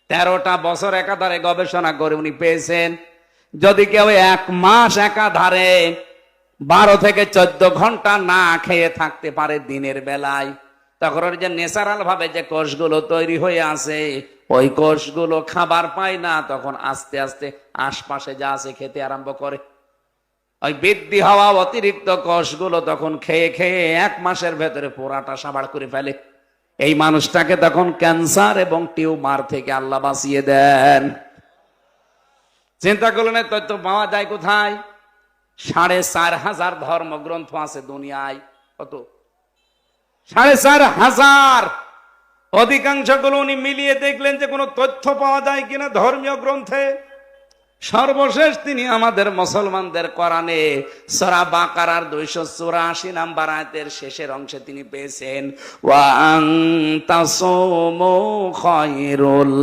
13টা বছর একাধারে গবেষণা করে উনি পেয়েছেন যদি কেউ 1 মাস একাধারে 12 থেকে 14 ঘন্টা না খেয়ে থাকতে পারে দিনের বেলায়, তখন ওর যে ন্যাচারাল ভাবে যে কোষগুলো তৈরি হয়ে আছে ওই কোষগুলো খাবার পায় না, তখন আস্তে আস্তে আশপাশে যা আছে খেতে আরম্ভ করে। ওই বৃদ্ধি হওয়া অতিরিক্ত কোষগুলো তখন খেয়ে খেয়ে 1 মাসের ভেতরে পুরাটা সাবাড় করে ফেলে। এই মানুষটাকে তখন ক্যান্সার এবং টিউমার থেকে আল্লাহ বাঁচিয়ে দেন। চিন্তা করলেন তথ্য পাওয়া যায় কোথায়? 4,500 ধর্মগ্রন্থ আছে দুনিয়ায়। কত? 4,500। অধিকাংশগুলো উনি মিলিয়ে দেখলেন যে কোনো তথ্য পাওয়া যায় কিনা ধর্মীয় গ্রন্থে। সর্বশেষ তিনি আমাদের মুসলমানদের কোরআনে সূরা বাকারার 284 নাম্বার আয়াতের শেষের অংশে তিনি পেয়েছেন ওয়া আন তাসুমু খায়রুল